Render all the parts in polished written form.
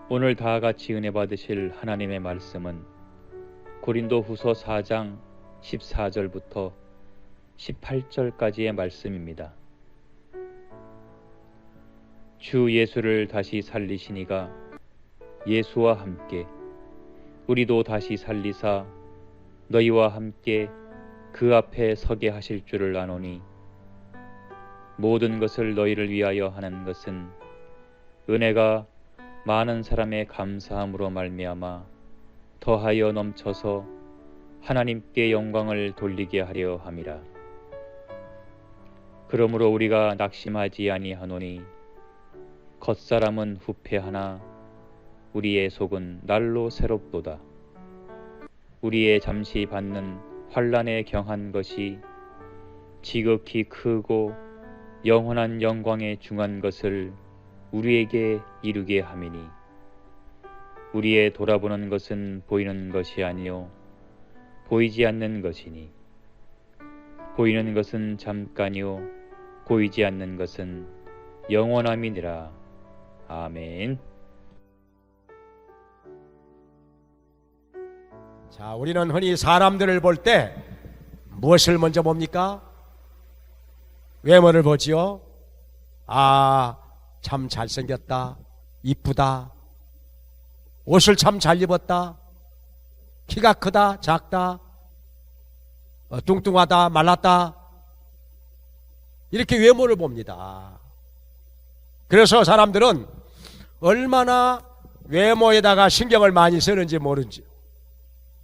오늘 다 같이 은혜 받으실 하나님의 말씀은 고린도후서 4장 14절부터 18절까지의 말씀입니다. 주 예수를 다시 살리시니가 예수와 함께 우리도 다시 살리사 너희와 함께 그 앞에 서게 하실 줄을 아노니 모든 것을 너희를 위하여 하는 것은 은혜가 많은 사람의 감사함으로 말미암아 더하여 넘쳐서 하나님께 영광을 돌리게 하려 함이라. 그러므로 우리가 낙심하지 아니하노니 겉사람은 후패하나 우리의 속은 날로 새롭도다. 우리의 잠시 받는 환난에 경한 것이 지극히 크고 영원한 영광에 중한 것을 우리에게 이루게 함이니 우리의 돌아보는 것은 보이는 것이 아니요 보이지 않는 것이니 보이는 것은 잠깐이요 보이지 않는 것은 영원함이니라. 아멘. 자, 우리는 흔히 사람들을 볼 때 무엇을 먼저 봅니까? 외모를 보지요. 참 잘생겼다, 이쁘다, 옷을 참 잘 입었다, 키가 크다, 작다, 뚱뚱하다, 말랐다, 이렇게 외모를 봅니다. 그래서 사람들은 얼마나 외모에다가 신경을 많이 쓰는지 모르지.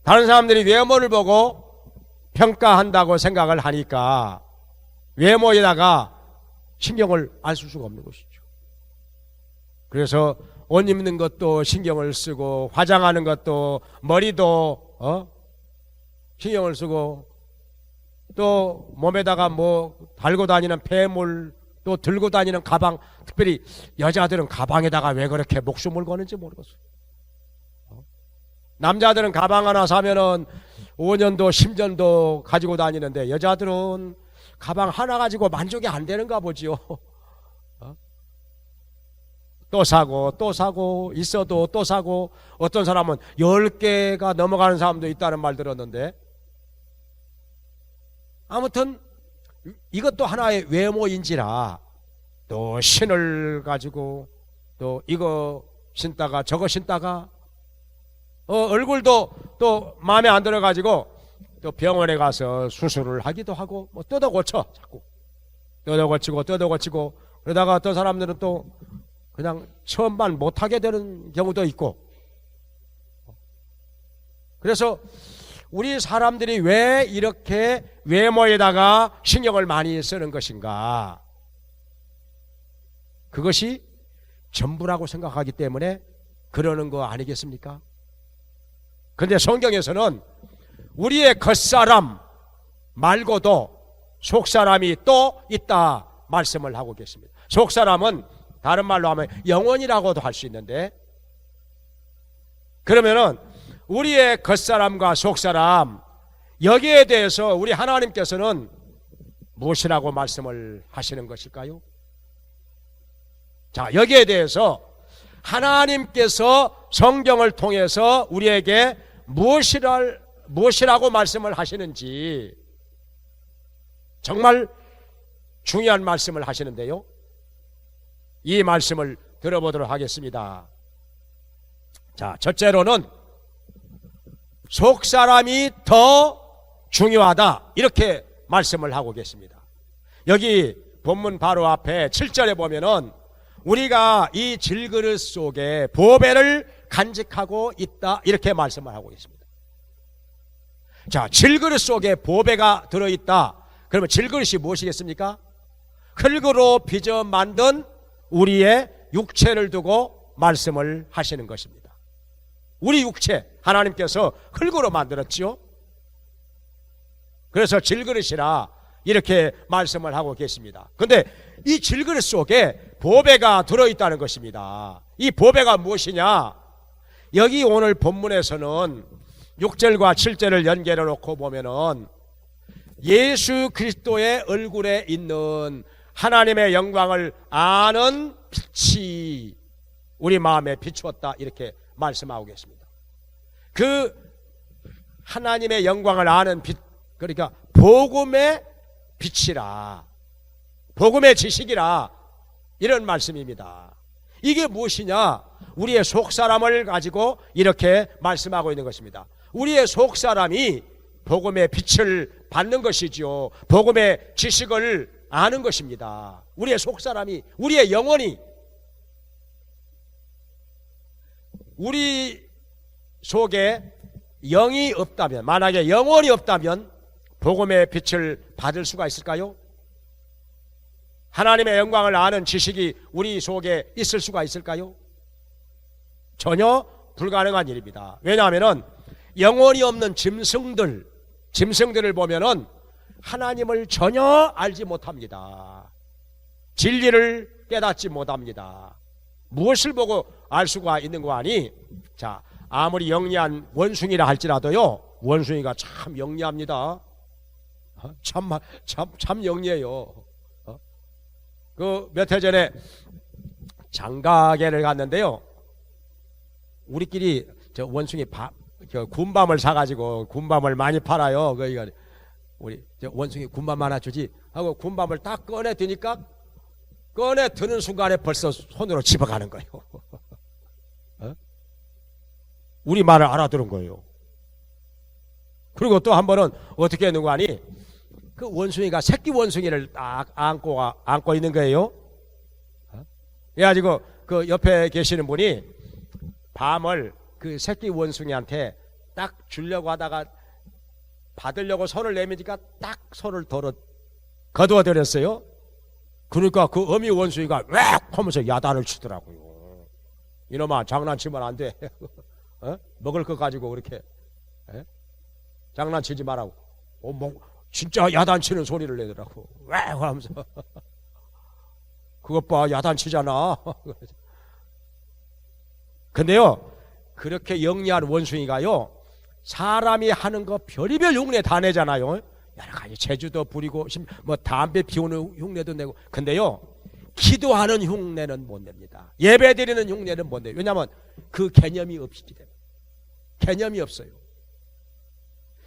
다른 사람들이 외모를 보고 평가한다고 생각을 하니까 외모에다가 신경을 안 쓸 수가 없는 것이죠. 그래서 옷 입는 것도 신경을 쓰고 화장하는 것도 머리도 신경을 쓰고 또 몸에다가 달고 다니는 폐물 또 들고 다니는 가방, 특별히 여자들은 가방에다가 왜 그렇게 목숨을 거는지 모르겠어요. 남자들은 가방 하나 사면은 5년도 10년도 가지고 다니는데 여자들은 가방 하나 가지고 만족이 안 되는가 보지요. 또 사고 있어도 또 사고, 어떤 사람은 10개가 넘어가는 사람도 있다는 말 들었는데, 아무튼 이것도 하나의 외모인지라 또 신을 가지고 또 이거 신다가 저거 신다가 얼굴도 또 마음에 안 들어가지고 또 병원에 가서 수술을 하기도 하고 뜯어 고쳐, 자꾸 뜯어 고치고 그러다가 어떤 사람들은 또 그냥 처음만 못하게 되는 경우도 있고. 그래서 우리 사람들이 왜 이렇게 외모에다가 신경을 많이 쓰는 것인가? 그것이 전부라고 생각하기 때문에 그러는 거 아니겠습니까? 그런데 성경에서는 우리의 겉사람 말고도 속사람이 또 있다 말씀을 하고 계십니다. 속사람은 다른 말로 하면 영혼이라고도 할 수 있는데, 그러면은 우리의 겉사람과 속사람, 여기에 대해서 우리 하나님께서는 무엇이라고 말씀을 하시는 것일까요? 자, 여기에 대해서 하나님께서 성경을 통해서 우리에게 무엇이라고 말씀을 하시는지 정말 중요한 말씀을 하시는데요, 이 말씀을 들어보도록 하겠습니다. 자, 첫째로는 속사람이 더 중요하다, 이렇게 말씀을 하고 계십니다. 여기 본문 바로 앞에 7절에 보면은 우리가 이 질그릇 속에 보배를 간직하고 있다, 이렇게 말씀을 하고 있습니다. 자, 질그릇 속에 보배가 들어있다. 그러면 질그릇이 무엇이겠습니까? 흙으로 빚어 만든 우리의 육체를 두고 말씀을 하시는 것입니다. 우리 육체 하나님께서 흙으로 만들었지요. 그래서 질그릇이라 이렇게 말씀을 하고 계십니다. 그런데 이 질그릇 속에 보배가 들어있다는 것입니다. 이 보배가 무엇이냐? 여기 오늘 본문에서는 6절과 7절을 연결해 놓고 보면은 예수 그리스도의 얼굴에 있는 하나님의 영광을 아는 빛이 우리 마음에 비추었다 이렇게 말씀하고 계십니다. 그 하나님의 영광을 아는 빛, 그러니까 복음의 빛이라, 복음의 지식이라, 이런 말씀입니다. 이게 무엇이냐? 우리의 속사람을 가지고 이렇게 말씀하고 있는 것입니다. 우리의 속사람이 복음의 빛을 받는 것이지요, 복음의 지식을 아는 것입니다. 우리의 속사람이, 우리의 영혼이, 우리 속에 영이 없다면, 만약에 영혼이 없다면 복음의 빛을 받을 수가 있을까요? 하나님의 영광을 아는 지식이 우리 속에 있을 수가 있을까요? 전혀 불가능한 일입니다. 왜냐하면 영혼이 없는 짐승들을 보면은 하나님을 전혀 알지 못합니다. 진리를 깨닫지 못합니다. 무엇을 보고 알 수가 있는 거 아니? 자, 아무리 영리한 원숭이라 할지라도요, 원숭이가 참 영리합니다. 참 영리해요. 그 몇 해 전에 장가게를 갔는데요, 우리끼리 저 원숭이 군밤을 사가지고, 군밤을 많이 팔아요. 그러니까 우리 저 원숭이 군밤 하나 주지 하고 군밤을 딱 꺼내 드니까, 꺼내 드는 순간에 벌써 손으로 집어가는 거예요. 우리 말을 알아들은 거예요. 그리고 또 한 번은 어떻게 했는 거 아니? 그 원숭이가 새끼 원숭이를 딱 안고 있는 거예요. 그래가지고 그 옆에 계시는 분이 밤을 그 새끼 원숭이한테 딱 주려고 하다가 받으려고 손을 내미니까 딱 손을 거두어 드렸어요. 그러니까 그 어미 원숭이가 웩 하면서 야단을 치더라고요. 이놈아, 장난치면 안 돼. 먹을 거 가지고 그렇게 장난치지 말라고. 진짜 야단치는 소리를 내더라고. 왜 하면서. 그것 봐, 야단치잖아. 근데요, 그렇게 영리한 원숭이가요, 사람이 하는 거 별의별 흉내 다 내잖아요. 여러 가지 제주도 부리고 뭐 담배 피우는 흉내도 내고. 근데요, 기도하는 흉내는 못 냅니다. 예배 드리는 흉내는 못 내요. 왜냐하면 그 개념이 없기 때문에. 개념이 없어요.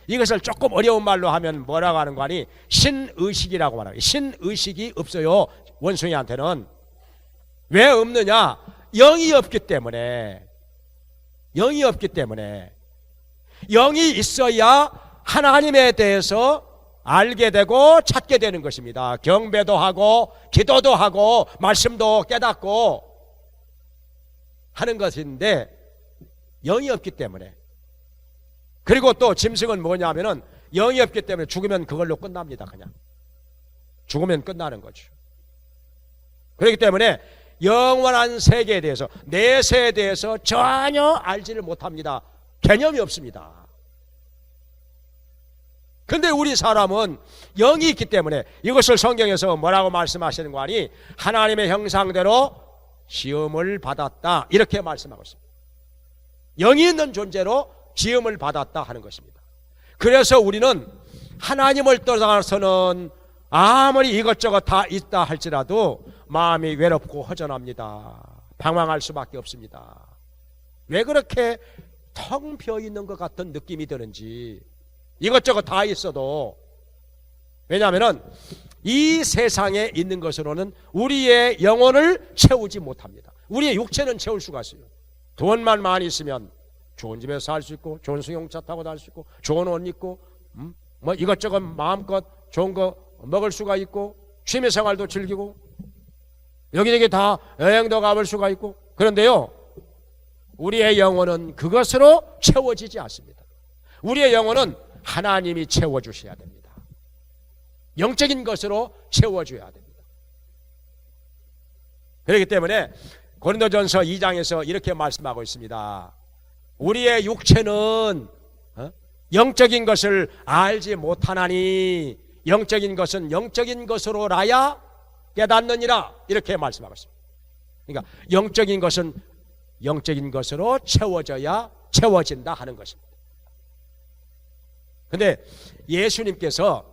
이것을 조금 어려운 말로 하면 뭐라고 하는 거 아니? 신의식이라고 말하고. 신의식이 없어요, 원숭이한테는. 왜 없느냐? 영이 없기 때문에. 영이 없기 때문에. 영이 있어야 하나님에 대해서 알게 되고 찾게 되는 것입니다. 경배도 하고 기도도 하고 말씀도 깨닫고 하는 것인데, 영이 없기 때문에. 그리고 또 짐승은 뭐냐 하면은 영이 없기 때문에 죽으면 그걸로 끝납니다. 그냥 죽으면 끝나는 거죠. 그렇기 때문에 영원한 세계에 대해서, 내세에 대해서 전혀 알지를 못합니다. 개념이 없습니다. 근데 우리 사람은 영이 있기 때문에, 이것을 성경에서 뭐라고 말씀하시는 거 아니? 하나님의 형상대로 지음을 받았다, 이렇게 말씀하고 있습니다. 영이 있는 존재로 지음을 받았다 하는 것입니다. 그래서 우리는 하나님을 떠나서는 아무리 이것저것 다 있다 할지라도 마음이 외롭고 허전합니다. 방황할 수밖에 없습니다. 왜 그렇게 텅 비어 있는 것 같은 느낌이 드는지. 이것저것 다 있어도. 왜냐하면 이 세상에 있는 것으로는 우리의 영혼을 채우지 못합니다. 우리의 육체는 채울 수가 있어요. 돈만 많이 있으면 좋은 집에서 살 수 있고, 좋은 승용차 타고 다닐 수 있고, 좋은 옷 입고, 뭐 이것저것 마음껏 좋은 거 먹을 수가 있고, 취미생활도 즐기고, 여기저기 다 여행도 가볼 수가 있고. 그런데요, 우리의 영혼은 그것으로 채워지지 않습니다. 우리의 영혼은 하나님이 채워주셔야 됩니다. 영적인 것으로 채워줘야 됩니다. 그렇기 때문에 고린도전서 2장에서 이렇게 말씀하고 있습니다. 우리의 육체는 영적인 것을 알지 못하나니 영적인 것은 영적인 것으로라야 깨닫느니라, 이렇게 말씀하고 있습니다. 그러니까 영적인 것은 영적인 것으로 채워져야 채워진다 하는 것입니다. 근데 예수님께서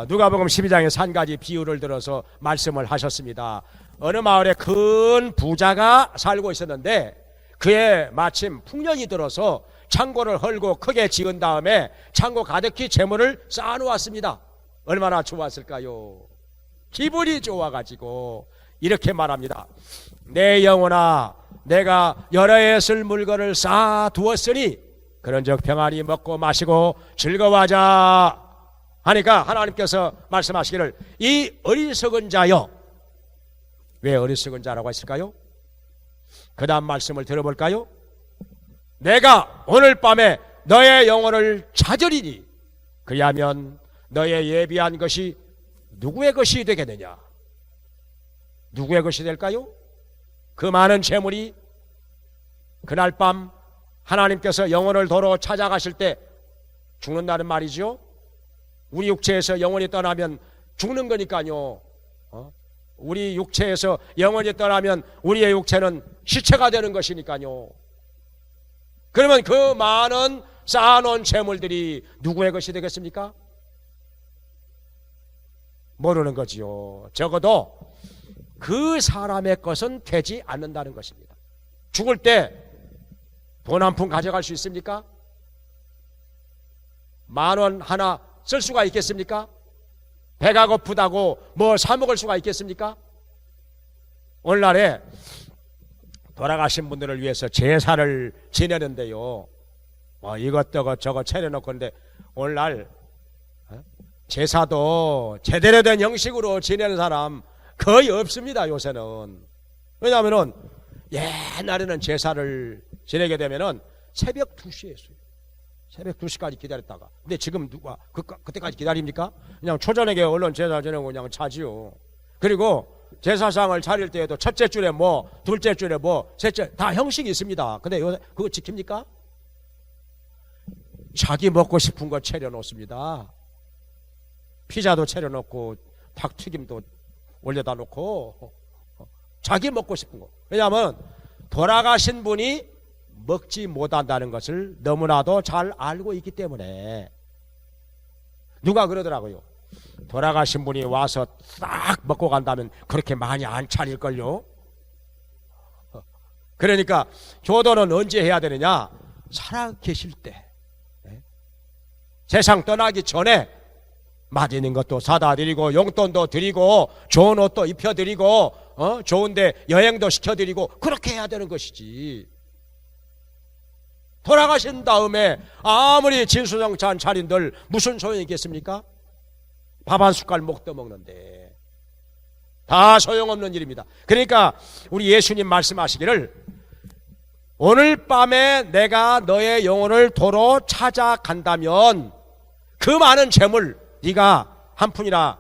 누가복음 12장에서 한 가지 비유를 들어서 말씀을 하셨습니다. 어느 마을에 큰 부자가 살고 있었는데 그에 마침 풍년이 들어서 창고를 헐고 크게 지은 다음에 창고 가득히 재물을 쌓아놓았습니다. 얼마나 좋았을까요? 기분이 좋아가지고 이렇게 말합니다. 내 영혼아, 내가 여러 해 쓸 물건을 쌓아두었으니 그런즉 평안히 먹고 마시고 즐거워하자 하니까 하나님께서 말씀하시기를 이 어리석은 자여. 왜 어리석은 자라고 했을까요? 그 다음 말씀을 들어볼까요? 내가 오늘 밤에 너의 영혼을 찾으리니 그리하면 너의 예비한 것이 누구의 것이 되겠느냐? 누구의 것이 될까요? 그 많은 재물이 그날 밤 하나님께서 영혼을 도로 찾아가실 때 죽는다는 말이죠. 우리 육체에서 영혼이 떠나면 죽는 거니까요. 우리 육체에서 영혼이 떠나면 우리의 육체는 시체가 되는 것이니까요. 그러면 그 많은 쌓아놓은 재물들이 누구의 것이 되겠습니까? 모르는 거지요. 적어도 그 사람의 것은 되지 않는다는 것입니다. 죽을 때 돈 한 푼 가져갈 수 있습니까? 10,000원 하나 쓸 수가 있겠습니까? 배가 고프다고 뭐 사 먹을 수가 있겠습니까? 오늘날에 돌아가신 분들을 위해서 제사를 지내는데요. 이것저것 저것 차려놓고 있는데 오늘날 제사도 제대로 된 형식으로 지내는 사람 거의 없습니다. 요새는. 왜냐하면 옛날에는 제사를 지내게 되면은 새벽 2시에 했어요. 새벽 2시까지 기다렸다가. 근데 지금 누가 그때까지 기다립니까? 그냥 초저녁에 얼른 제사 지내고 그냥 차지요. 그리고 제사상을 차릴 때에도 첫째 줄에 뭐, 둘째 줄에 뭐, 셋째 다 형식이 있습니다. 근데 요새 그거 지킵니까? 자기 먹고 싶은 거 차려놓습니다. 피자도 차려놓고 닭튀김도 올려다 놓고 자기 먹고 싶은 거. 왜냐하면 돌아가신 분이 먹지 못한다는 것을 너무나도 잘 알고 있기 때문에. 누가 그러더라고요. 돌아가신 분이 와서 딱 먹고 간다면 그렇게 많이 안 차릴걸요. 그러니까 효도는 언제 해야 되느냐? 살아 계실 때, 세상 떠나기 전에 맛있는 것도 사다 드리고 용돈도 드리고 좋은 옷도 입혀드리고 좋은데 여행도 시켜드리고 그렇게 해야 되는 것이지. 돌아가신 다음에 아무리 진수성찬 차린들 무슨 소용이 있겠습니까? 밥 한 숟갈 못 떠먹는데 다 소용없는 일입니다. 그러니까 우리 예수님 말씀하시기를 오늘 밤에 내가 너의 영혼을 도로 찾아간다면 그 많은 재물 네가 한 푼이나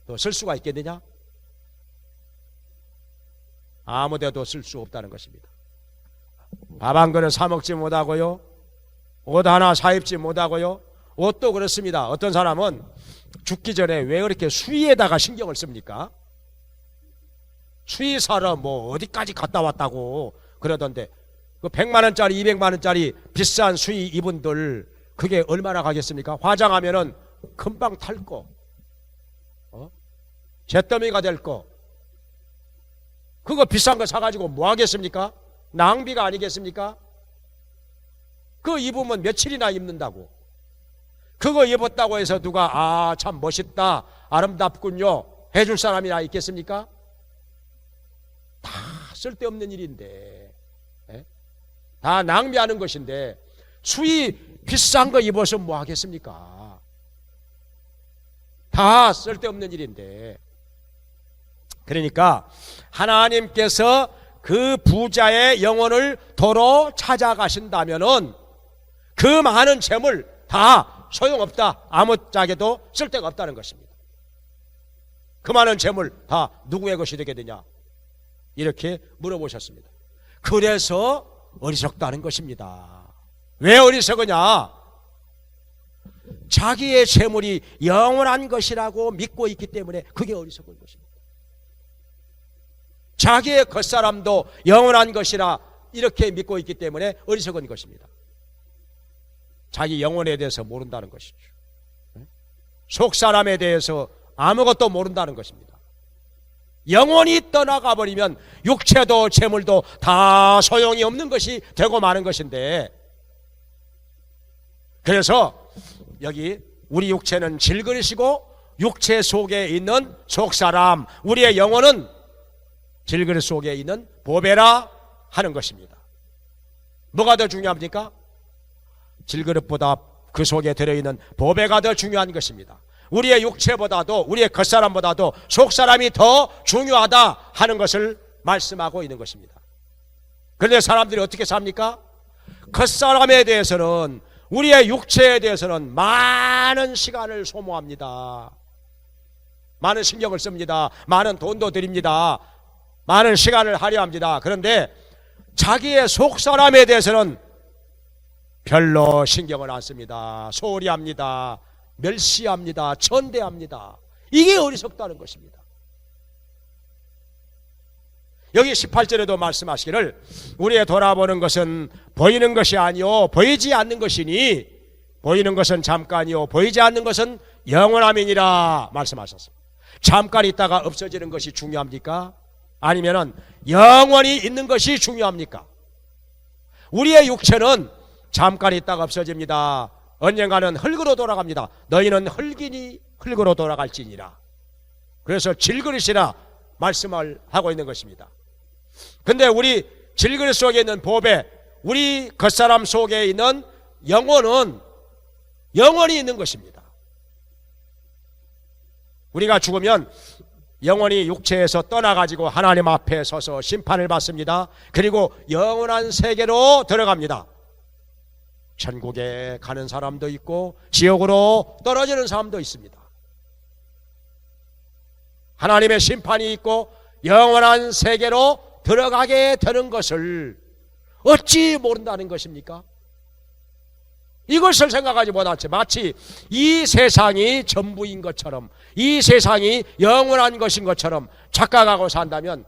더 쓸 수가 있겠느냐? 아무데도 쓸 수 없다는 것입니다. 밥 한 그릇 사 먹지 못하고요, 옷 하나 사 입지 못하고요. 옷도 그렇습니다. 어떤 사람은 죽기 전에 왜 그렇게 수의에다가 신경을 씁니까? 수의 사러 뭐 어디까지 갔다 왔다고 그러던데 그 100만 원짜리 200만 원짜리 비싼 수의 이분들 그게 얼마나 가겠습니까? 화장하면은 금방 탈 거, 잿더미가 될 거, 그거 비싼 거 사가지고 뭐 하겠습니까? 낭비가 아니겠습니까? 그거 입으면 며칠이나 입는다고. 그거 입었다고 해서 누가 참 멋있다, 아름답군요 해줄 사람이나 있겠습니까? 다 쓸데없는 일인데, 다 낭비하는 것인데 수의 비싼 거 입어서 뭐 하겠습니까? 다 쓸데없는 일인데. 그러니까 하나님께서 그 부자의 영혼을 도로 찾아가신다면은 그 많은 재물 다 소용없다, 아무짝에도 쓸데가 없다는 것입니다. 그 많은 재물 다 누구의 것이 되겠느냐? 이렇게 물어보셨습니다. 그래서 어리석다는 것입니다. 왜 어리석으냐? 자기의 재물이 영원한 것이라고 믿고 있기 때문에 그게 어리석은 것입니다. 자기의 겉사람도 영원한 것이라 이렇게 믿고 있기 때문에 어리석은 것입니다. 자기 영혼에 대해서 모른다는 것이죠. 속사람에 대해서 아무것도 모른다는 것입니다. 영혼이 떠나가 버리면 육체도 재물도 다 소용이 없는 것이 되고 마는 것인데, 그래서 여기 우리 육체는 질그릇이고 육체 속에 있는 속사람, 우리의 영혼은 질그릇 속에 있는 보배라 하는 것입니다. 뭐가 더 중요합니까? 질그릇보다 그 속에 들어있는 보배가 더 중요한 것입니다. 우리의 육체보다도, 우리의 겉사람보다도 속사람이 더 중요하다 하는 것을 말씀하고 있는 것입니다. 그런데 사람들이 어떻게 삽니까? 겉사람에 대해서는, 우리의 육체에 대해서는 많은 시간을 소모합니다. 많은 신경을 씁니다. 많은 돈도 드립니다. 많은 시간을 할애합니다. 그런데 자기의 속사람에 대해서는 별로 신경을 안 씁니다. 소홀히 합니다. 멸시합니다. 천대합니다. 이게 어리석다는 것입니다. 여기 18절에도 말씀하시기를 우리의 돌아보는 것은 보이는 것이 아니요 보이지 않는 것이니 보이는 것은 잠깐이요 보이지 않는 것은 영원함이니라 말씀하셨습니다. 잠깐 있다가 없어지는 것이 중요합니까? 아니면은 영원히 있는 것이 중요합니까? 우리의 육체는 잠깐 있다가 없어집니다. 언젠가는 흙으로 돌아갑니다. 너희는 흙이니 흙으로 돌아갈지니라. 그래서 질그릇이라 말씀을 하고 있는 것입니다. 근데 우리 질그릇 속에 있는 보배, 우리 겉사람 속에 있는 영혼은 영원히 있는 것입니다. 우리가 죽으면 영혼이 육체에서 떠나가지고 하나님 앞에 서서 심판을 받습니다. 그리고 영원한 세계로 들어갑니다. 천국에 가는 사람도 있고 지옥으로 떨어지는 사람도 있습니다. 하나님의 심판이 있고 영원한 세계로 들어가게 되는 것을 어찌 모른다는 것입니까? 이것을 생각하지 못하지 마치 이 세상이 전부인 것처럼, 이 세상이 영원한 것인 것처럼 착각하고 산다면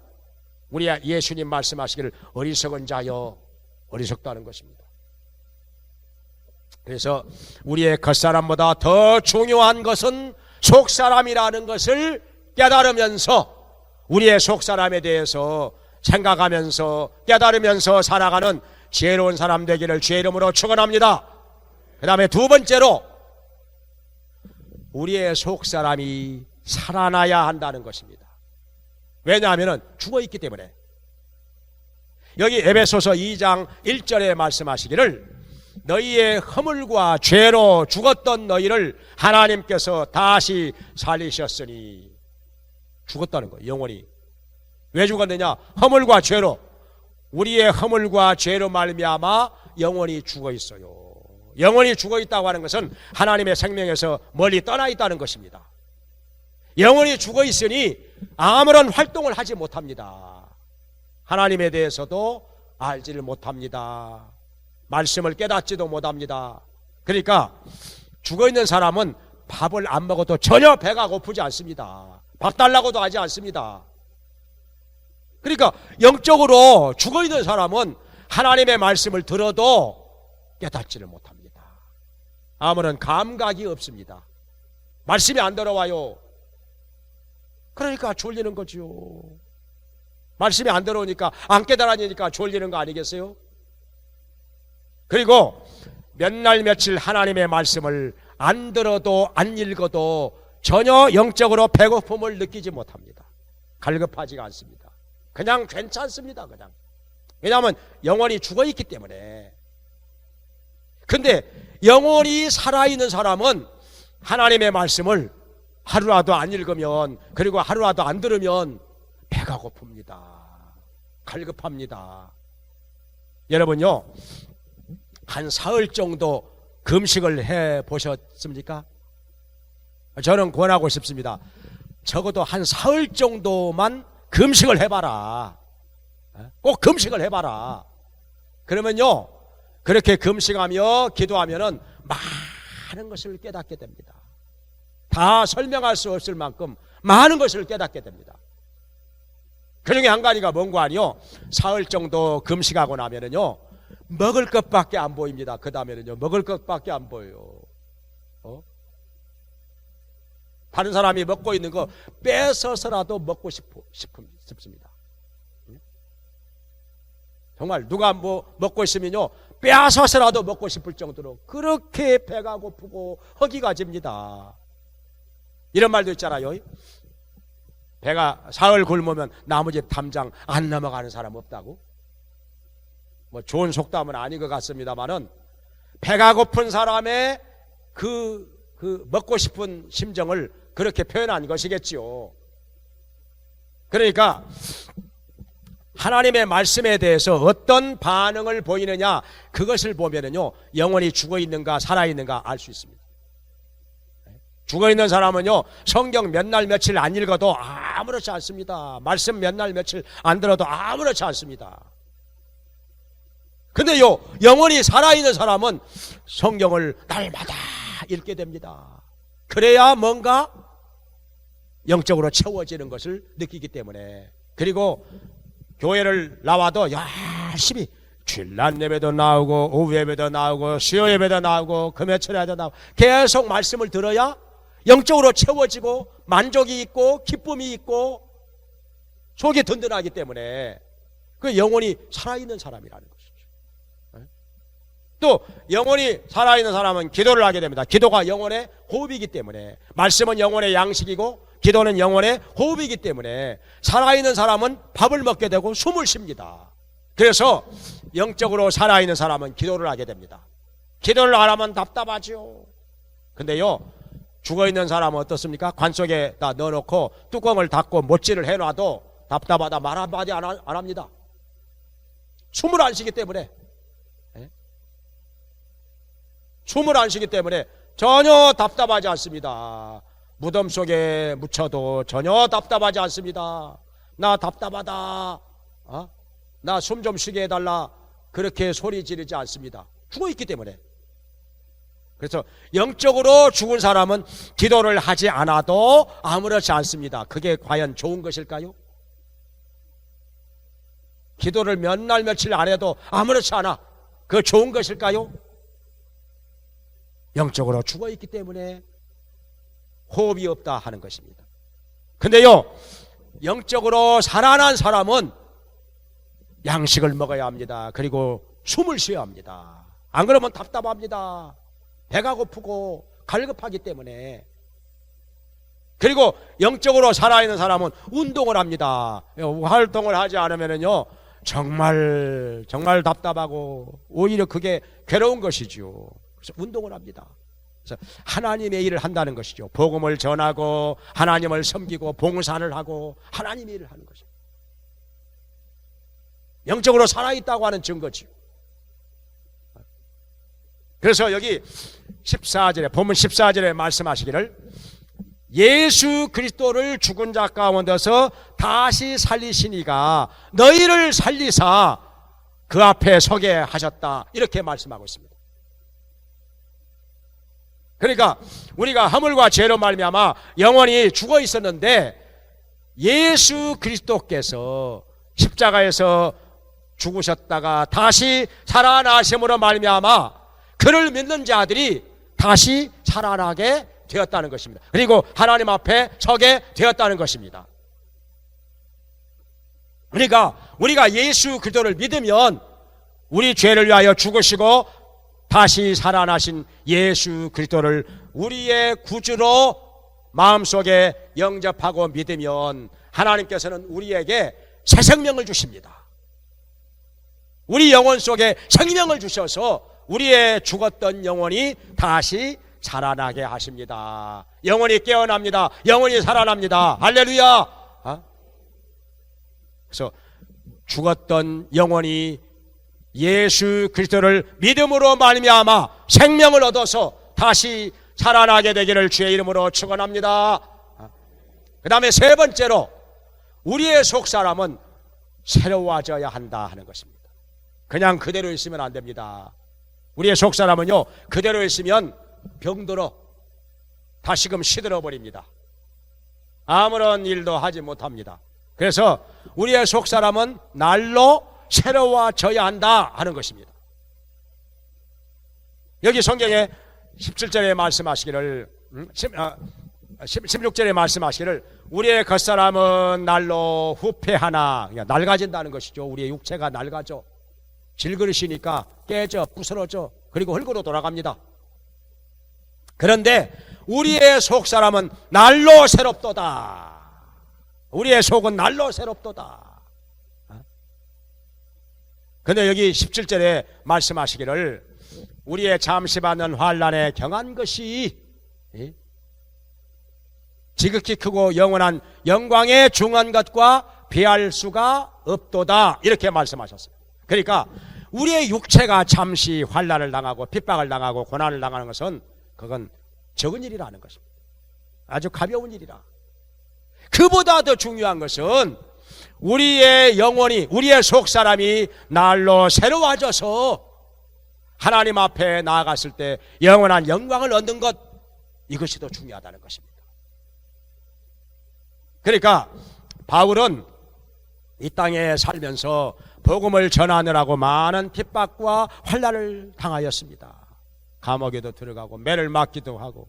우리 예수님 말씀하시기를 어리석은 자여, 어리석다는 것입니다. 그래서 우리의 겉사람보다 더 중요한 것은 속사람이라는 것을 깨달으면서 우리의 속사람에 대해서 생각하면서 깨달으면서 살아가는 지혜로운 사람 되기를 주의 이름으로 축원합니다. 그 다음에 두 번째로 우리의 속사람이 살아나야 한다는 것입니다. 왜냐하면 죽어있기 때문에. 여기 에베소서 2장 1절에 말씀하시기를 너희의 허물과 죄로 죽었던 너희를 하나님께서 다시 살리셨으니, 죽었다는 거예요. 영원히. 왜 죽었느냐? 허물과 죄로. 우리의 허물과 죄로 말미암아 영원히 죽어 있어요. 영원히 죽어 있다고 하는 것은 하나님의 생명에서 멀리 떠나 있다는 것입니다. 영원히 죽어 있으니 아무런 활동을 하지 못합니다. 하나님에 대해서도 알지를 못합니다. 말씀을 깨닫지도 못합니다. 그러니까 죽어 있는 사람은 밥을 안 먹어도 전혀 배가 고프지 않습니다. 밥 달라고도 하지 않습니다. 그러니까 영적으로 죽어 있는 사람은 하나님의 말씀을 들어도 깨닫지를 못합니다. 아무런 감각이 없습니다. 말씀이 안 들어와요. 그러니까 졸리는 거죠. 말씀이 안 들어오니까, 안 깨달아지니까 졸리는 거 아니겠어요? 그리고 몇 날 며칠 하나님의 말씀을 안 들어도 안 읽어도 전혀 영적으로 배고픔을 느끼지 못합니다. 갈급하지가 않습니다. 그냥 괜찮습니다. 그냥. 왜냐하면 영원히 죽어있기 때문에. 근데 영원히 살아있는 사람은 하나님의 말씀을 하루라도 안 읽으면, 그리고 하루라도 안 들으면 배가 고픕니다. 갈급합니다. 여러분요, 한 사흘 정도 금식을 해 보셨습니까? 저는 권하고 싶습니다. 적어도 한 사흘 정도만 금식을 해봐라. 꼭 금식을 해봐라. 그러면요, 그렇게 금식하며 기도하면은 많은 것을 깨닫게 됩니다. 다 설명할 수 없을 만큼 많은 것을 깨닫게 됩니다. 그 중에 한 가지가 뭔고 아니요? 사흘 정도 금식하고 나면은요, 먹을 것밖에 안 보입니다. 그 다음에는요, 먹을 것밖에 안 보여요. 다른 사람이 먹고 있는 거 뺏어서라도 먹고 싶습니다. 정말 누가 뭐 먹고 있으면요 빼앗아서라도 먹고 싶을 정도로 그렇게 배가 고프고 허기가 집니다. 이런 말도 있잖아요. 배가 사흘 굶으면 나무집 담장 안 넘어가는 사람 없다고. 뭐 좋은 속담은 아닌 것 같습니다만은 배가 고픈 사람의 그 먹고 싶은 심정을 그렇게 표현한 것이겠지요. 그러니까 하나님의 말씀에 대해서 어떤 반응을 보이느냐, 그것을 보면은요 영혼이 죽어 있는가 살아 있는가 알 수 있습니다. 죽어 있는 사람은요 성경 몇 날 며칠 안 읽어도 아무렇지 않습니다. 말씀 몇 날 며칠 안 들어도 아무렇지 않습니다. 근데요 영혼이 살아있는 사람은 성경을 날마다 읽게 됩니다. 그래야 뭔가 영적으로 채워지는 것을 느끼기 때문에. 그리고 교회를 나와도 열심히 주일날 예배도 나오고 오후 예배도 나오고 수요 예배도 나오고 금요철에도 나오고 계속 말씀을 들어야 영적으로 채워지고 만족이 있고 기쁨이 있고 속이 든든하기 때문에 그 영혼이 살아있는 사람이라는 것이죠. 또 영혼이 살아있는 사람은 기도를 하게 됩니다. 기도가 영혼의 호흡이기 때문에, 말씀은 영혼의 양식이고 기도는 영혼의 호흡이기 때문에 살아있는 사람은 밥을 먹게 되고 숨을 쉽니다. 그래서 영적으로 살아있는 사람은 기도를 하게 됩니다. 기도를 안 하면 답답하죠. 근데요 죽어있는 사람은 어떻습니까? 관 속에다 넣어놓고 뚜껑을 닫고 못질을 해놔도 답답하다 말 한마디 안 합니다. 숨을 안 쉬기 때문에. 숨을 안 쉬기 때문에 전혀 답답하지 않습니다. 무덤 속에 묻혀도 전혀 답답하지 않습니다. 나 답답하다, 나 숨 좀 쉬게 해달라, 그렇게 소리 지르지 않습니다. 죽어있기 때문에. 그래서 영적으로 죽은 사람은 기도를 하지 않아도 아무렇지 않습니다. 그게 과연 좋은 것일까요? 기도를 몇 날 며칠 안 해도 아무렇지 않아, 그거 좋은 것일까요? 영적으로 죽어있기 때문에 호흡이 없다 하는 것입니다. 근데요 영적으로 살아난 사람은 양식을 먹어야 합니다. 그리고 숨을 쉬어야 합니다. 안 그러면 답답합니다. 배가 고프고 갈급하기 때문에. 그리고 영적으로 살아있는 사람은 운동을 합니다. 활동을 하지 않으면요 정말 답답하고 오히려 그게 괴로운 것이죠. 그래서 운동을 합니다. 그래서 하나님의 일을 한다는 것이죠. 복음을 전하고 하나님을 섬기고 봉사를 하고 하나님의 일을 하는 것입니다. 영적으로 살아있다고 하는 증거지요. 그래서 여기 14절에 본문 14절에 말씀하시기를 예수 그리스도를 죽은 자 가운데서 다시 살리시니가 너희를 살리사 그 앞에 서게 하셨다, 이렇게 말씀하고 있습니다. 그러니까 우리가 허물과 죄로 말미암아 영원히 죽어 있었는데 예수 그리스도께서 십자가에서 죽으셨다가 다시 살아나심으로 말미암아 그를 믿는 자들이 다시 살아나게 되었다는 것입니다. 그리고 하나님 앞에 서게 되었다는 것입니다. 그러니까 우리가 예수 그리스도를 믿으면 우리 죄를 위하여 죽으시고 다시 살아나신 예수 그리스도를 우리의 구주로 마음속에 영접하고 믿으면 하나님께서는 우리에게 새 생명을 주십니다. 우리 영혼 속에 생명을 주셔서 우리의 죽었던 영혼이 다시 살아나게 하십니다. 영혼이 깨어납니다. 영혼이 살아납니다. 할렐루야. 그래서 죽었던 영혼이 예수 그리스도를 믿음으로 말미암아 생명을 얻어서 다시 살아나게 되기를 주의 이름으로 축원합니다. 그 다음에 세 번째로 우리의 속사람은 새로워져야 한다 하는 것입니다. 그냥 그대로 있으면 안 됩니다. 우리의 속사람은요 그대로 있으면 병들어 다시금 시들어 버립니다. 아무런 일도 하지 못합니다. 그래서 우리의 속사람은 날로 새로워져야 한다 하는 것입니다. 여기 성경에 17절에 말씀하시기를 16절에 말씀하시기를 우리의 겉사람은 날로 후패하나, 그러니까 낡아진다는 것이죠. 우리의 육체가 낡아져. 질그릇이니까 깨져 부스러져 그리고 흙으로 돌아갑니다. 그런데 우리의 속사람은 날로 새롭도다. 우리의 속은 날로 새롭도다. 근데 여기 17절에 말씀하시기를 우리의 잠시 받는 환난에 경한 것이 지극히 크고 영원한 영광에 중한 것과 비할 수가 없도다. 이렇게 말씀하셨어요. 그러니까 우리의 육체가 잠시 환난을 당하고 핍박을 당하고 고난을 당하는 것은 그건 적은 일이라는 것입니다. 아주 가벼운 일이라. 그보다 더 중요한 것은 우리의 영혼이, 우리의 속사람이 날로 새로워져서 하나님 앞에 나아갔을 때 영원한 영광을 얻는 것, 이것이 더 중요하다는 것입니다. 그러니까 바울은 이 땅에 살면서 복음을 전하느라고 많은 핍박과 환난을 당하였습니다. 감옥에도 들어가고 매를 맞기도 하고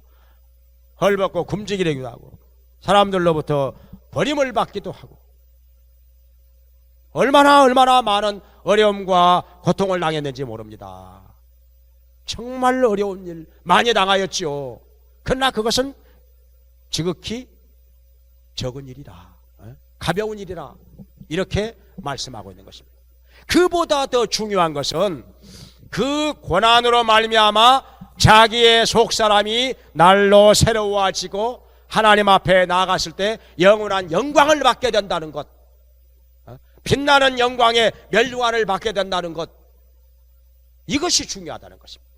헐벗고 굶주리기도 하고 사람들로부터 버림을 받기도 하고 얼마나 많은 어려움과 고통을 당했는지 모릅니다. 정말 어려운 일 많이 당하였지요. 그러나 그것은 지극히 적은 일이라, 가벼운 일이라, 이렇게 말씀하고 있는 것입니다. 그보다 더 중요한 것은 그 고난으로 말미암아 자기의 속사람이 날로 새로워지고 하나님 앞에 나아갔을 때 영원한 영광을 받게 된다는 것, 빛나는 영광의 멸류관을 받게 된다는 것, 이것이 중요하다는 것입니다.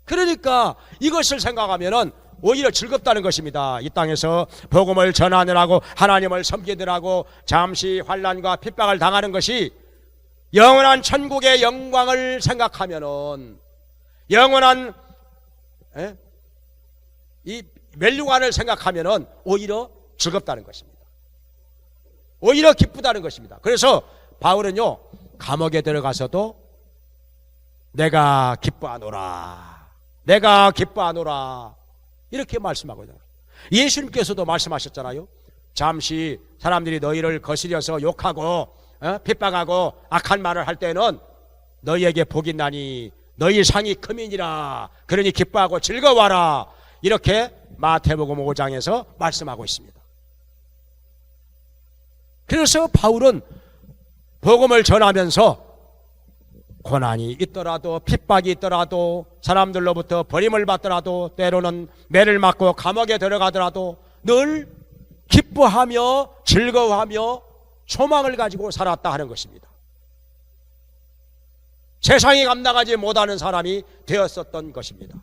그러니까 이것을 생각하면은 오히려 즐겁다는 것입니다. 이 땅에서 복음을 전하느라고 하나님을 섬기느라고 잠시 환난과 핍박을 당하는 것이 영원한 천국의 영광을 생각하면은, 영원한 이 멸류관을 생각하면은 오히려 즐겁다는 것입니다. 오히려 기쁘다는 것입니다. 그래서 바울은요, 감옥에 들어가서도 내가 기뻐하노라, 내가 기뻐하노라, 이렇게 말씀하고 있는 거예요. 예수님께서도 말씀하셨잖아요. 잠시 사람들이 너희를 거스려서 욕하고 핍박하고 악한 말을 할 때는 너희에게 복이 나니 너희 상이 크민이라, 그러니 기뻐하고 즐거워하라, 이렇게 마태복음 5장에서 말씀하고 있습니다. 그래서 바울은 복음을 전하면서 고난이 있더라도 핍박이 있더라도 사람들로부터 버림을 받더라도 때로는 매를 맞고 감옥에 들어가더라도 늘 기뻐하며 즐거워하며 소망을 가지고 살았다 하는 것입니다. 세상이 감당하지 못하는 사람이 되었었던 것입니다.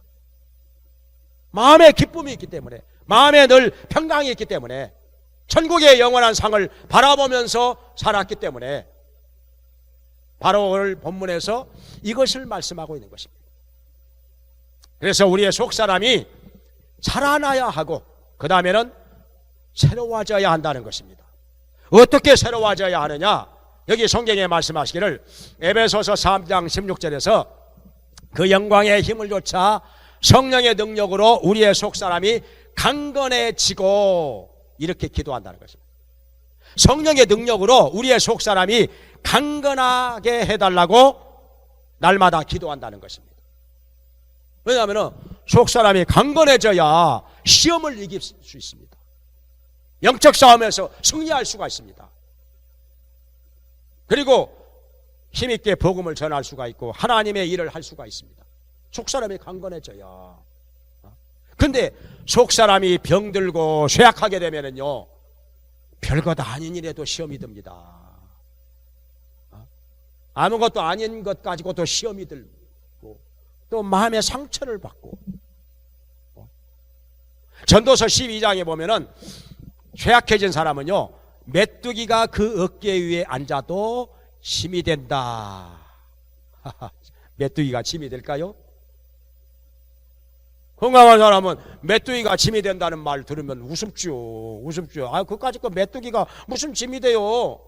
마음에 기쁨이 있기 때문에, 마음에 늘 평강이 있기 때문에, 천국의 영원한 상을 바라보면서 살았기 때문에 바로 오늘 본문에서 이것을 말씀하고 있는 것입니다. 그래서 우리의 속사람이 살아나야 하고 그 다음에는 새로워져야 한다는 것입니다. 어떻게 새로워져야 하느냐? 여기 성경에 말씀하시기를 에베소서 3장 16절에서 그 영광의 힘을 쫓아 성령의 능력으로 우리의 속사람이 강건해지고, 이렇게 기도한다는 것입니다. 성령의 능력으로 우리의 속사람이 강건하게 해달라고 날마다 기도한다는 것입니다. 왜냐하면 속사람이 강건해져야 시험을 이길 수 있습니다. 영적 싸움에서 승리할 수가 있습니다. 그리고 힘있게 복음을 전할 수가 있고 하나님의 일을 할 수가 있습니다. 속사람이 강건해져야. 근데 속사람이 병들고 쇠약하게 되면은요, 별것 아닌 일에도 시험이 듭니다. 아무것도 아닌 것 가지고도 시험이 들고 또 마음의 상처를 받고. 전도서 12장에 보면은 쇠약해진 사람은요, 메뚜기가 그 어깨 위에 앉아도 힘이 된다. 메뚜기가 힘이 될까요? 건강한 사람은 메뚜기가 짐이 된다는 말 들으면 우습죠. 그까짓 거 메뚜기가 무슨 짐이 돼요.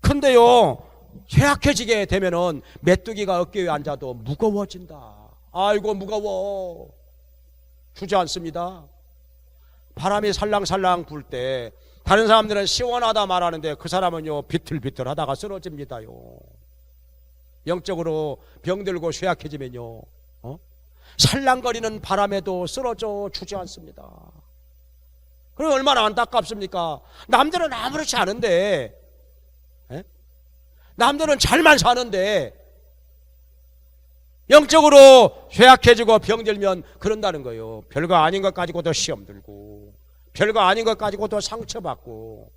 근데요, 쇠약해지게 되면은 메뚜기가 어깨 위에 앉아도 무거워진다. 아이고 무거워. 주저앉습니다. 바람이 살랑살랑 불 때 다른 사람들은 시원하다 말하는데 그 사람은요 비틀비틀 하다가 쓰러집니다요. 영적으로 병들고 쇠약해지면요 살랑거리는 바람에도 쓰러져 주저앉습니다. 그럼 얼마나 안타깝습니까? 남들은 아무렇지 않은데, 남들은 잘만 사는데 영적으로 쇠약해지고 병들면 그런다는 거예요. 별거 아닌 것 가지고도 시험 들고, 별거 아닌 것 가지고도 상처받고,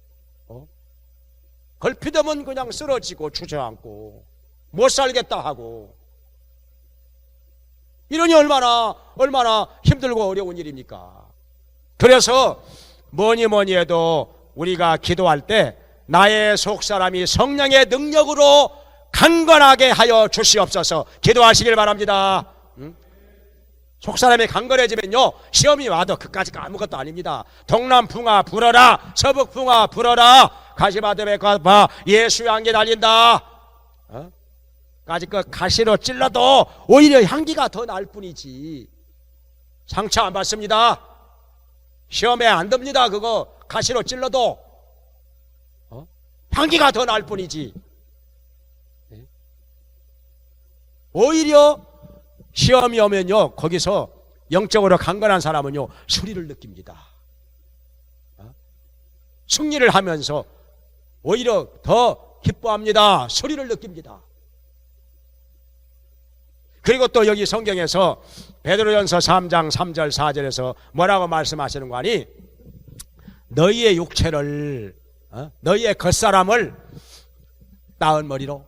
걸핏하면 그냥 쓰러지고 주저앉고 못 살겠다 하고, 이러니 얼마나 힘들고 어려운 일입니까? 그래서 뭐니 해도 우리가 기도할 때 나의 속사람이 성령의 능력으로 강건하게 하여 주시옵소서 기도하시길 바랍니다. 속사람이 강건해지면요 시험이 와도 그까지가 아무것도 아닙니다. 동남풍아 불어라, 서북풍아 불어라, 가시밭에 가봐 예수의 향기 달린다. 까지 그 가시로 찔러도 오히려 향기가 더 날 뿐이지 상처 안 받습니다. 시험에 안 듭니다. 그거 가시로 찔러도 향기가 더 날 뿐이지. 오히려 시험이 오면요 거기서 영적으로 강건한 사람은요 수리를 느낍니다. 승리를 하면서 오히려 더 기뻐합니다. 수리를 느낍니다. 그리고 또 여기 성경에서 베드로전서 3장 3절 4절에서 뭐라고 말씀하시는 거 아니? 너희의 육체를 너희의 겉사람을 나은 머리로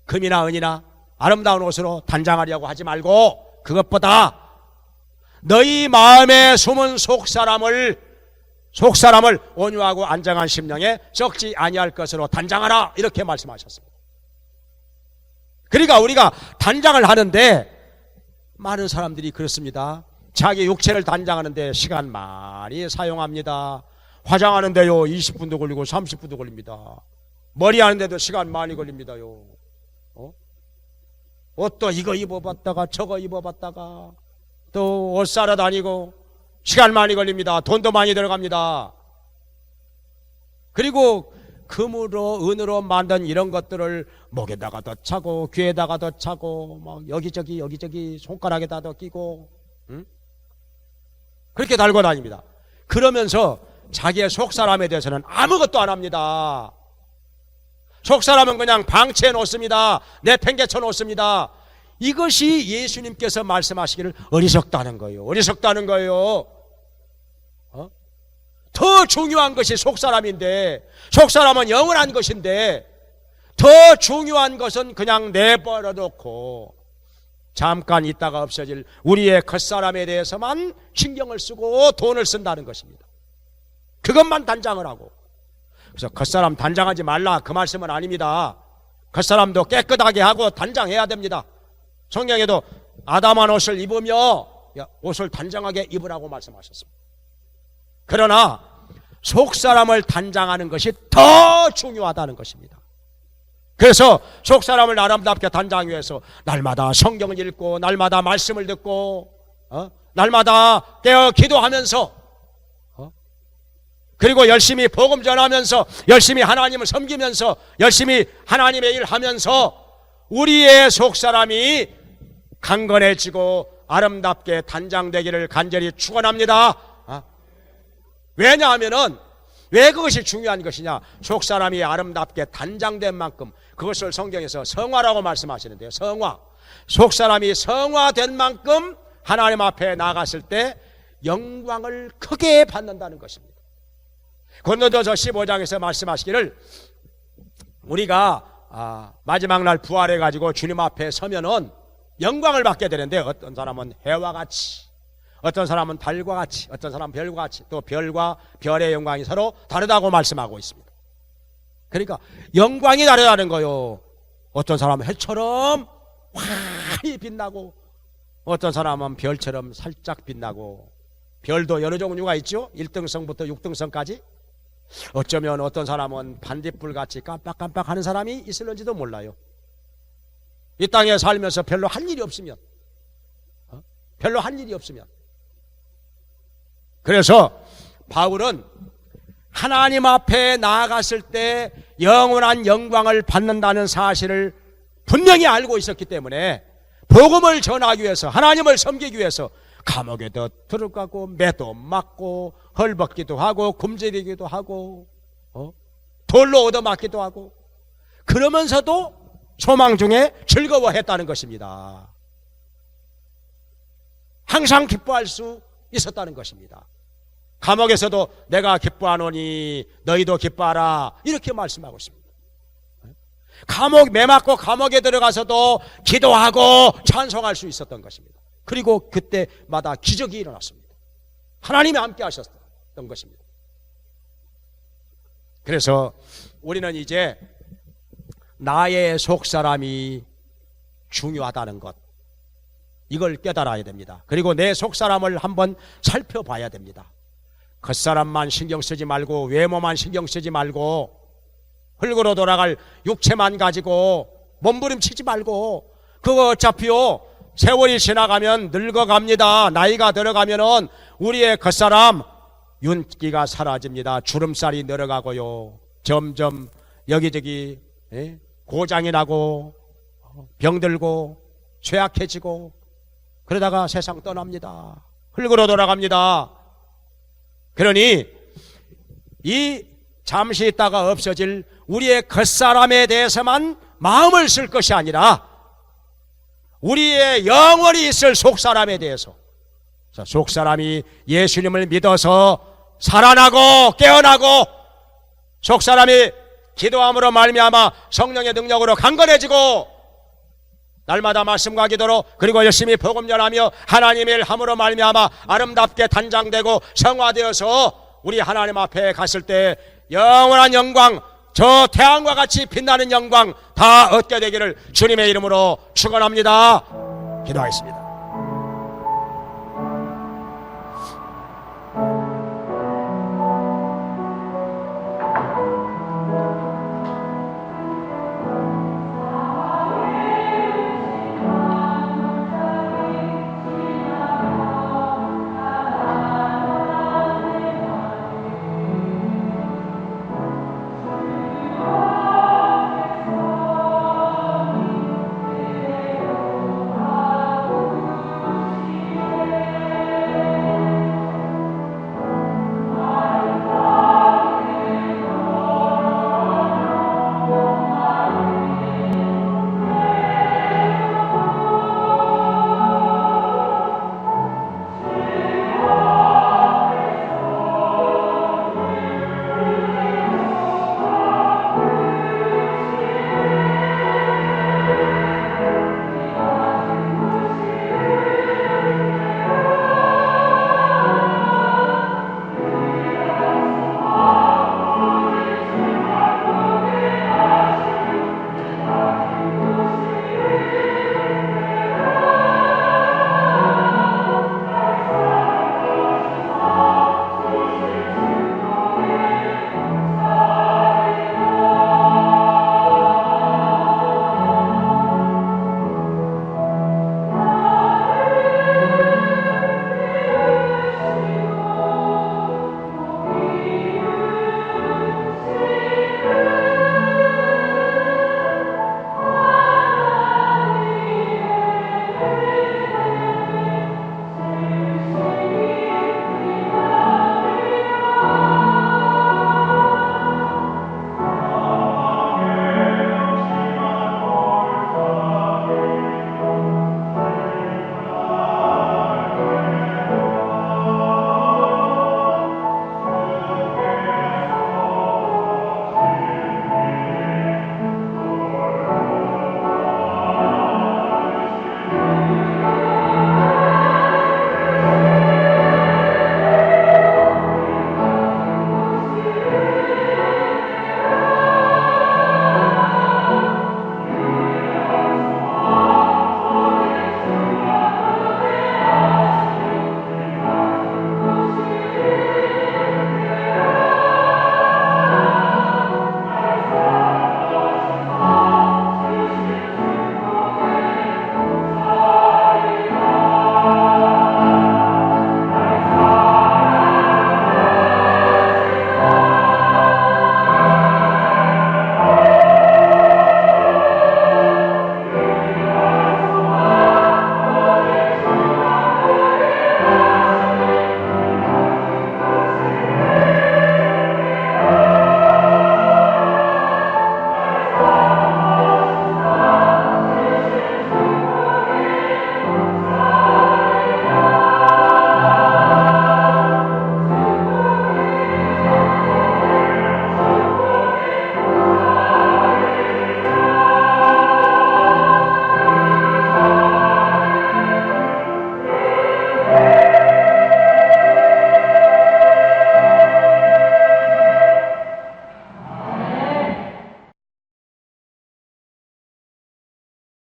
금이나 은이나 아름다운 옷으로 단장하려고 하지 말고 그것보다 너희 마음에 숨은 속사람을 온유하고 안정한 심령에 썩지 아니할 것으로 단장하라 이렇게 말씀하셨습니다. 그러니까 우리가 단장을 하는데 많은 사람들이 그렇습니다. 자기 육체를 단장하는데 시간 많이 사용합니다. 화장하는데요 20분도 걸리고 30분도 걸립니다. 머리 하는데도 시간 많이 걸립니다요. 옷도 이거 입어봤다가 저거 입어봤다가 또 옷 사러 다니고 시간 많이 걸립니다. 돈도 많이 들어갑니다. 그리고 금으로 은으로 만든 이런 것들을 목에다가도 차고 귀에다가도 차고 막 여기저기 손가락에다도 끼고 그렇게 달고 다닙니다. 그러면서 자기의 속사람에 대해서는 아무것도 안 합니다. 속사람은 그냥 방치해 놓습니다. 내팽개쳐 놓습니다. 이것이 예수님께서 말씀하시기를 어리석다는 거예요. 어리석다는 거예요. 더 중요한 것이 속사람인데, 속사람은 영원한 것인데 더 중요한 것은 그냥 내버려 놓고 잠깐 있다가 없어질 우리의 겉사람에 대해서만 신경을 쓰고 돈을 쓴다는 것입니다. 그것만 단장을 하고. 그래서 겉사람 단장하지 말라 그 말씀은 아닙니다. 겉사람도 깨끗하게 하고 단장해야 됩니다. 성경에도 아담한 옷을 입으며 옷을 단장하게 입으라고 말씀하셨습니다. 그러나 속사람을 단장하는 것이 더 중요하다는 것입니다. 그래서 속사람을 아름답게 단장하기 위해서 날마다 성경을 읽고 날마다 말씀을 듣고 날마다 깨어 기도하면서 그리고 열심히 복음 전하면서 열심히 하나님을 섬기면서 열심히 하나님의 일 하면서 우리의 속사람이 강건해지고 아름답게 단장되기를 간절히 축원합니다. 왜냐하면은 왜 그것이 중요한 것이냐? 속사람이 아름답게 단장된 만큼 그것을 성경에서 성화라고 말씀하시는데요. 성화. 속사람이 성화된 만큼 하나님 앞에 나갔을 때 영광을 크게 받는다는 것입니다. 고린도전서 15장에서 말씀하시기를 우리가 마지막 날 부활해가지고 주님 앞에 서면은 영광을 받게 되는데 어떤 사람은 해와 같이, 어떤 사람은 달과 같이, 어떤 사람은 별과 같이, 또 별과 별의 영광이 서로 다르다고 말씀하고 있습니다. 그러니까 영광이 다르다는 거요. 어떤 사람은 해처럼 환히 빛나고 어떤 사람은 별처럼 살짝 빛나고, 별도 여러 종류가 있죠. 1등성부터 6등성까지. 어쩌면 어떤 사람은 반딧불같이 깜빡깜빡 하는 사람이 있을는지도 몰라요. 이 땅에 살면서 별로 할 일이 없으면, 그래서 바울은 하나님 앞에 나아갔을 때 영원한 영광을 받는다는 사실을 분명히 알고 있었기 때문에 복음을 전하기 위해서, 하나님을 섬기기 위해서 감옥에도 들어가고 매도 맞고 헐벗기도 하고 굶주리기도 하고 돌로 얻어맞기도 하고, 그러면서도 소망 중에 즐거워했다는 것입니다. 항상 기뻐할 수 있었다는 것입니다. 감옥에서도 내가 기뻐하노니 너희도 기뻐하라, 이렇게 말씀하고 있습니다. 매 맞고 감옥에 들어가서도 기도하고 찬송할 수 있었던 것입니다. 그리고 그때마다 기적이 일어났습니다. 하나님이 함께 하셨던 것입니다. 그래서 우리는 이제 나의 속사람이 중요하다는 것, 이걸 깨달아야 됩니다. 그리고 내 속사람을 한번 살펴봐야 됩니다. 겉사람만 신경 쓰지 말고, 외모만 신경 쓰지 말고, 흙으로 돌아갈 육체만 가지고 몸부림치지 말고, 그거 어차피요 세월이 지나가면 늙어갑니다. 나이가 들어가면은 우리의 겉사람 윤기가 사라집니다. 주름살이 늘어가고요, 점점 여기저기 고장이 나고 병들고 쇠약해지고, 그러다가 세상 떠납니다. 흙으로 돌아갑니다. 그러니 이 잠시 있다가 없어질 우리의 겉사람에 대해서만 마음을 쓸 것이 아니라 우리의 영원히 있을 속사람에 대해서, 속사람이 예수님을 믿어서 살아나고 깨어나고, 속사람이 기도함으로 말미암아 성령의 능력으로 강건해지고, 날마다 말씀과 기도로, 그리고 열심히 복음 전하며 하나님의 일 함으로 말미암아 아름답게 단장되고 성화되어서 우리 하나님 앞에 갔을 때 영원한 영광, 저 태양과 같이 빛나는 영광 다 얻게 되기를 주님의 이름으로 축원합니다. 기도하겠습니다.